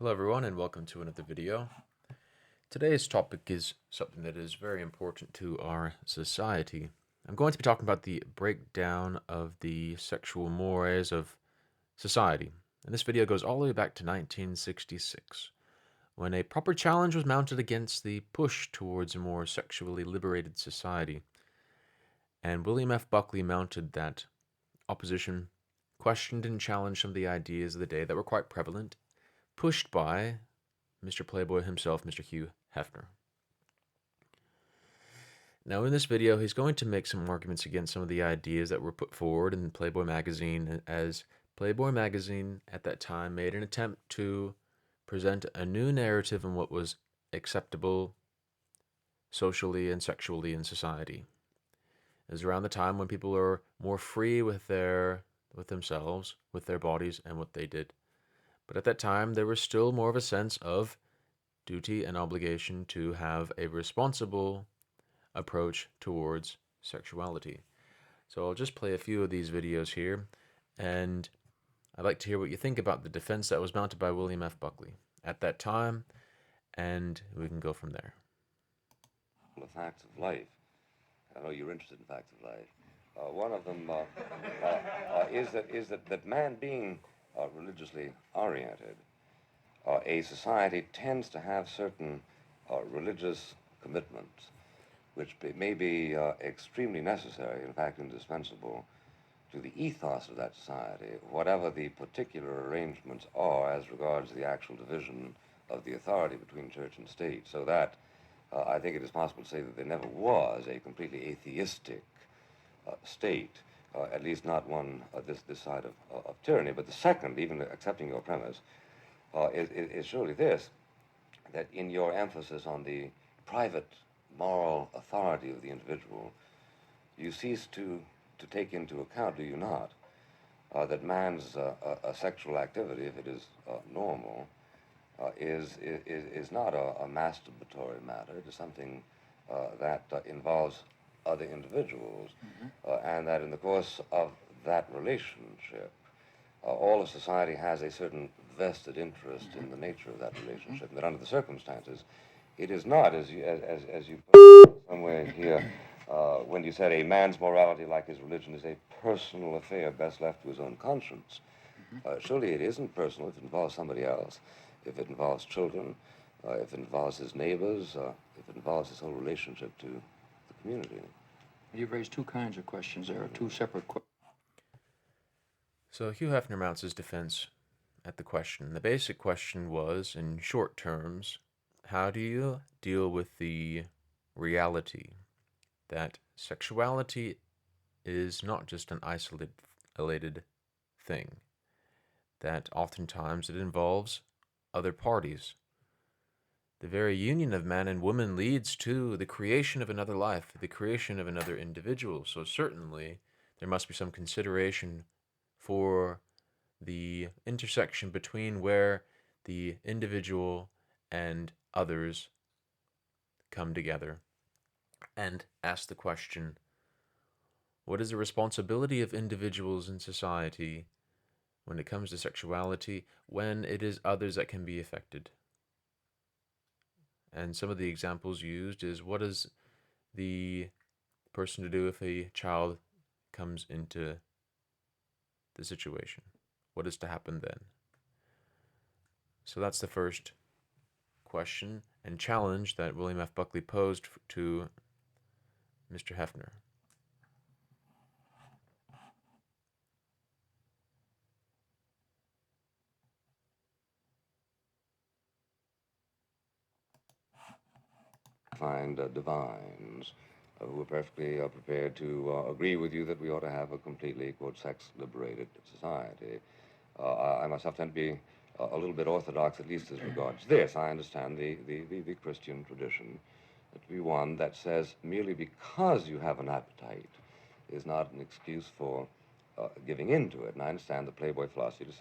Hello everyone and welcome to another video. Today's topic is something that is very important to our society. I'm going to be talking about the breakdown of the sexual mores of society. And this video goes all the way back to 1966, when a proper challenge was mounted against the push towards a more sexually liberated society. And William F. Buckley mounted that opposition, questioned and challenged some of the ideas of the day that were quite prevalent, pushed by Mr. Playboy himself, Mr. Hugh Hefner. Now, in this video, he's going to make some arguments against some of the ideas that were put forward in Playboy magazine, as Playboy magazine at that time made an attempt to present a new narrative on what was acceptable socially and sexually in society. It was around the time when people were more free with themselves, with their bodies, and what they did. But at that time, there was still more of a sense of duty and obligation to have a responsible approach towards sexuality. So I'll just play a few of these videos here, and I'd like to hear what you think about the defense that was mounted by William F. Buckley at that time, and we can go from there. The facts of life. I know you're interested in facts of life. One of them is that man being religiously oriented, a society tends to have certain religious commitments, which may be extremely necessary, in fact indispensable, to the ethos of that society, whatever the particular arrangements are as regards the actual division of the authority between church and state, so that I think it is possible to say that there never was a completely atheistic state, at least not one this side of tyranny. But the second, even accepting your premise, is surely this, that in your emphasis on the private moral authority of the individual, you cease to take into account, do you not, that man's sexual activity, if it is normal, is not a masturbatory matter. It is something that involves other individuals, and that in the course of that relationship, all of society has a certain vested interest in the nature of that relationship, and that under the circumstances, it is not, as you put somewhere here, when you said a man's morality, like his religion, is a personal affair best left to his own conscience. Surely it isn't personal if it involves somebody else, if it involves children, if it involves his neighbors, if it involves his whole relationship to the community. You've raised two kinds of questions. There are two separate questions. So Hugh Hefner mounts his defense at the question. The basic question was, in short terms, how do you deal with the reality that sexuality is not just an isolated thing, that oftentimes it involves other parties. The very union of man and woman leads to the creation of another life, the creation of another individual. So certainly there must be some consideration for the intersection between where the individual and others come together, and ask the question, what is the responsibility of individuals in society when it comes to sexuality when it is others that can be affected? And some of the examples used is, what is the person to do if a child comes into the situation? What is to happen then? So that's the first question and challenge that William F. Buckley posed to Mr. Hefner. Find divines who are perfectly prepared to agree with you that we ought to have a completely, quote, sex-liberated society. I myself tend to be a little bit orthodox, at least as regards this. I understand the Christian tradition to be one that says merely because you have an appetite is not an excuse for giving in to it. And I understand the Playboy philosophy to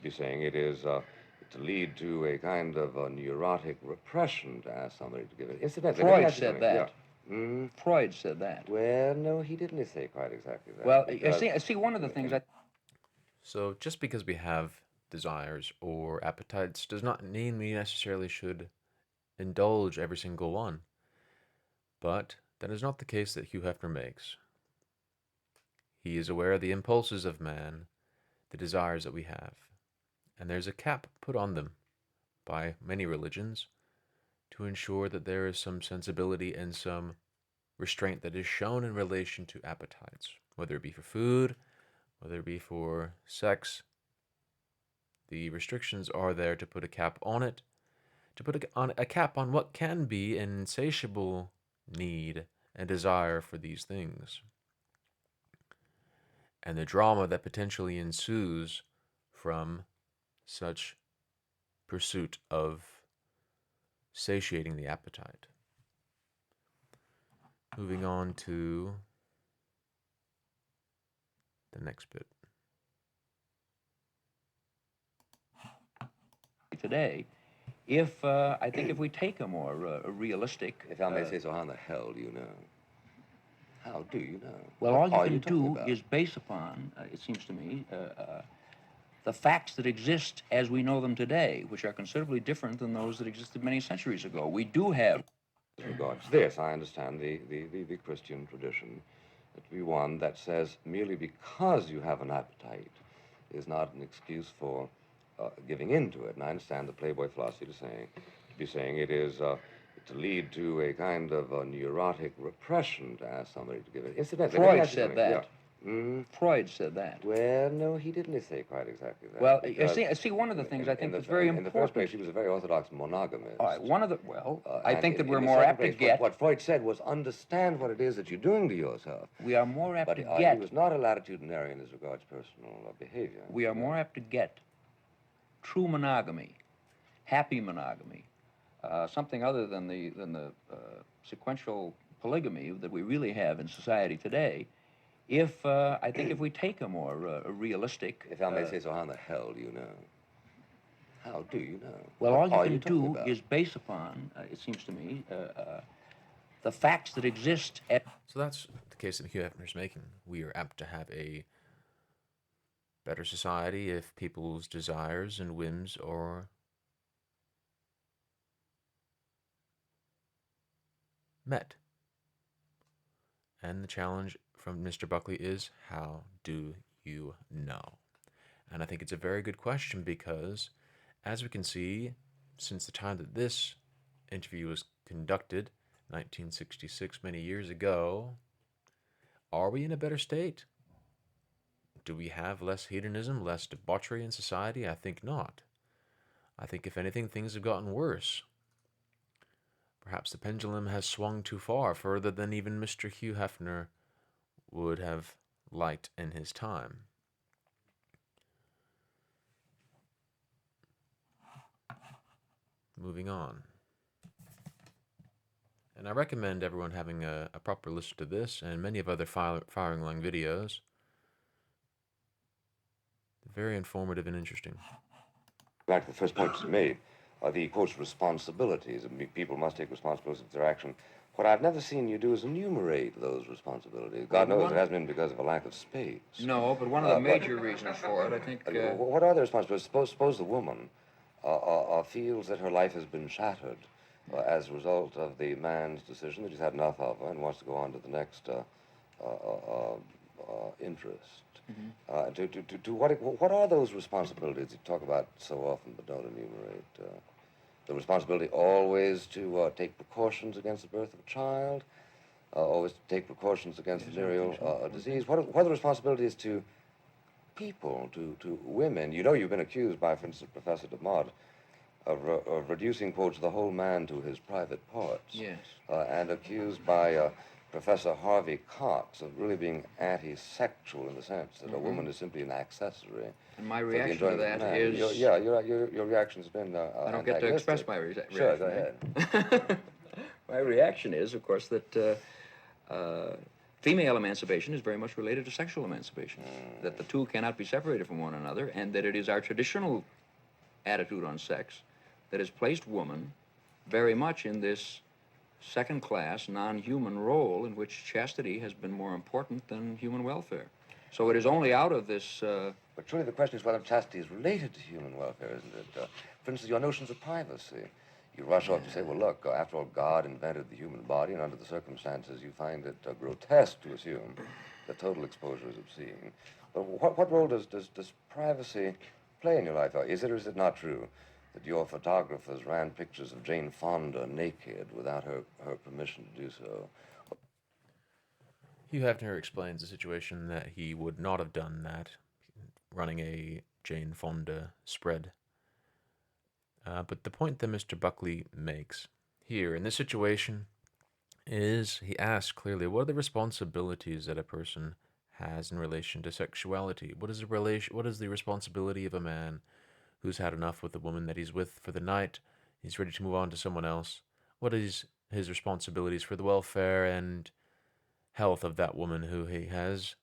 be saying it is to lead to a kind of a neurotic repression to ask somebody to give it. Incidentally, Freud said that. Yeah. Mm? Freud said that. Well, no, he didn't say quite exactly that. Well, because- see, one of the things So just because we have desires or appetites does not mean we necessarily should indulge every single one. But that is not the case that Hugh Hefner makes. He is aware of the impulses of man, the desires that we have, and there's a cap put on them by many religions to ensure that there is some sensibility and some restraint that is shown in relation to appetites, whether it be for food, whether it be for sex. The restrictions are there to put a cap on it, to put a cap on what can be an insatiable need and desire for these things, and the drama that potentially ensues from such pursuit of satiating the appetite. Moving on to the next bit. Today, if I think if we take a more realistic, If I may say so, how in the hell do you know? How do you know? well, What all are you can talking do about? is base upon, it seems to me, the facts that exist as we know them today, which are considerably different than those that existed many centuries ago. We do have. As regards this, I understand the Christian tradition to be one that says merely because you have an appetite is not an excuse for giving in to it. And I understand the Playboy philosophy to be saying it is to lead to a kind of a neurotic repression to ask somebody to give it. Incidentally, let me Freud ask you said something. that. Yeah. Mm, Freud said that. well, no, he didn't say quite exactly that. Well, because see, one of the things I think the, that's very in the first place, important. he was a very orthodox monogamist. All right, one of the, well, I And think that in we're the more second apt to place, get. What Freud said was understand what it is that you're doing to yourself. We are more apt But to he get. was not a latitudinarian as regards personal behavior. We are more apt to get true monogamy, happy monogamy, something other than the sequential polygamy that we really have in society today. If I think if we take a more realistic, If I may say so, how in the hell do you know? How do you know? well, What all you are can talking do about? is base upon, it seems to me, the facts that exist at. So that's the case that Hugh Hefner's making. We are apt to have a better society if people's desires and whims are met. And the challenge from Mr. Buckley is, how do you know? And I think it's a very good question because, as we can see, since the time that this interview was conducted, 1966, many years ago, are we in a better state? Do we have less hedonism, less debauchery in society? I think not. I think, if anything, things have gotten worse. Perhaps the pendulum has swung too far, further than even Mr. Hugh Hefner would have liked in his time. Moving on. And I recommend everyone having a proper listen to this and many of other Firing Line videos. Very informative and interesting. Back to the first point you made, the quote responsibilities. I mean, people must take responsibility for their action. What I've never seen you do is enumerate those responsibilities. God knows it hasn't been because of a lack of space. No, but one of the major reasons for it, I think. What are the responsibilities? Suppose the woman feels that her life has been shattered as a result of the man's decision that he's had enough of her and wants to go on to the next interest. What are those responsibilities you talk about so often but don't enumerate? The responsibility always to take precautions against the birth of a child, always to take precautions against venereal disease. What are the responsibilities to people, to women? You know, you've been accused by, for instance, Professor DeMott of reducing, quotes, the whole man to his private parts. Yes. And accused by Professor Harvey Cox of really being anti-sexual in the sense that a woman is simply an accessory. And my for the reaction to enjoyment of that man. is. Your reaction's been I don't get to express my reaction. Sure, go ahead. My reaction is, of course, that female emancipation is very much related to sexual emancipation, that the two cannot be separated from one another, and that it is our traditional attitude on sex that has placed woman very much in this second-class, non-human role in which chastity has been more important than human welfare. So it is only out of this But surely the question is whether chastity is related to human welfare, isn't it? For instance, your notions of privacy. You rush off to say, well, look, after all, God invented the human body, and under the circumstances, you find it grotesque to assume that total exposure is obscene. But what role does privacy play in your life? Is it or is it not true that your photographers ran pictures of Jane Fonda naked without her permission to do so? Hugh Hefner explains the situation that he would not have done that, running a Jane Fonda spread. But the point that Mr. Buckley makes here in this situation is he asks clearly, what are the responsibilities that a person has in relation to sexuality? What is the responsibility of a man who's had enough with the woman that he's with for the night? He's ready to move on to someone else. What is his responsibilities for the welfare and health of that woman who he has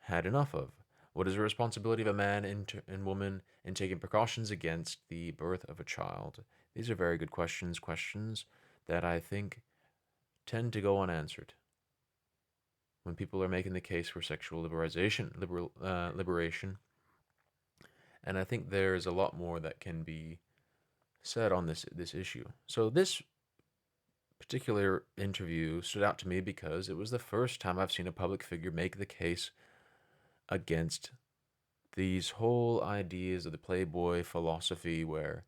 had enough of? What is the responsibility of a man and woman in taking precautions against the birth of a child? These are very good questions that I think tend to go unanswered when people are making the case for sexual liberation. And I think there's a lot more that can be said on this issue. So this particular interview stood out to me because it was the first time I've seen a public figure make the case against these whole ideas of the Playboy philosophy where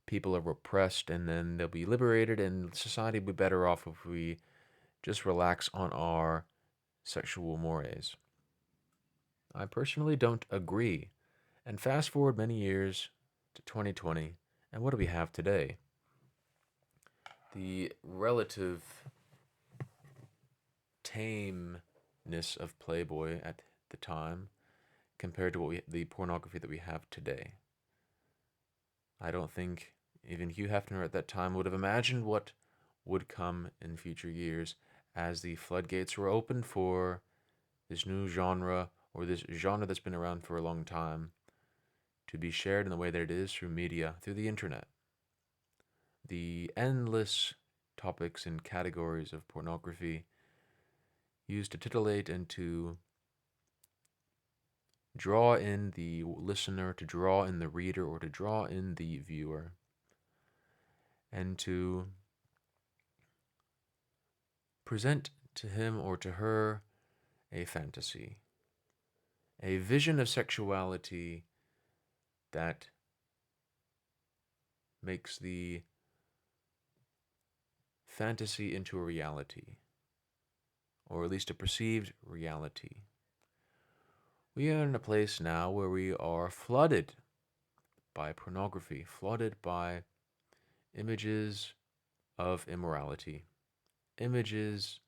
people are repressed and then they'll be liberated and society will be better off if we just relax on our sexual mores. I personally don't agree. And fast forward many years to 2020, and what do we have today? The relative tameness of Playboy at the time compared to the pornography that we have today. I don't think even Hugh Hefner at that time would have imagined what would come in future years as the floodgates were opened for this new genre, or this genre that's been around for a long time, to be shared in the way that it is through media, through the internet. The endless topics and categories of pornography used to titillate and to draw in the listener, to draw in the reader, or to draw in the viewer, and to present to him or to her a fantasy, a vision of sexuality that makes the fantasy into a reality, or at least a perceived reality. We are in a place now where we are flooded by pornography, flooded by images of immorality, images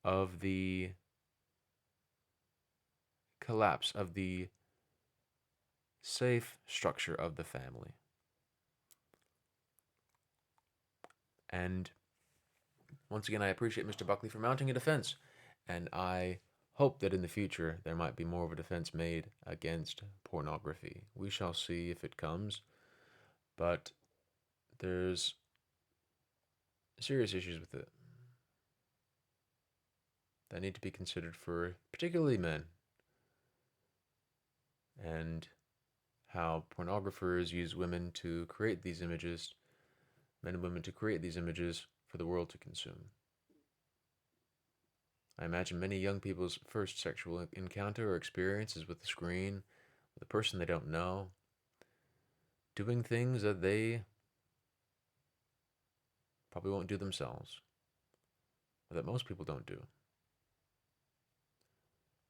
of the collapse of the safe structure of the family. And once again, I appreciate Mr. Buckley for mounting a defense, and I hope that in the future there might be more of a defense made against pornography. We shall see if it comes, but there's serious issues with it that need to be considered for particularly men, and how pornographers use women to create these images, men and women to create these images for the world to consume. I imagine many young people's first sexual encounter or experiences with the screen, with a person they don't know, doing things that they probably won't do themselves, or that most people don't do.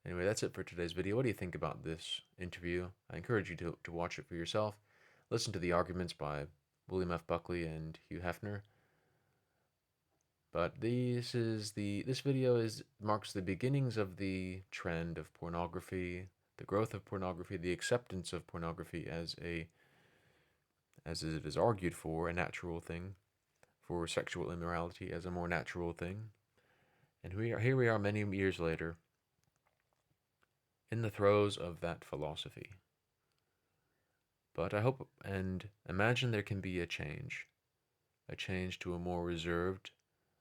Anyway, that's it for today's video. What do you think about this interview? I encourage you to watch it for yourself. Listen to the arguments by William F. Buckley and Hugh Hefner. But this video marks the beginnings of the trend of pornography, the growth of pornography, the acceptance of pornography as it is argued for, a natural thing, for sexual immorality as a more natural thing. And here we are many years later, in the throes of that philosophy. But I hope and imagine there can be a change to a more reserved,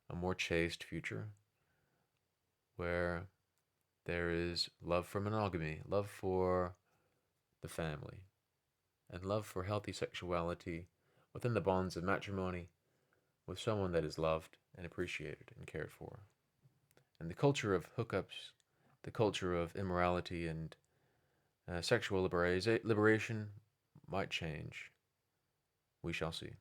a more chaste future, where there is love for monogamy, love for the family, and love for healthy sexuality within the bonds of matrimony with someone that is loved and appreciated and cared for. And the culture of hookups, the culture of immorality and sexual liberation might change. We shall see.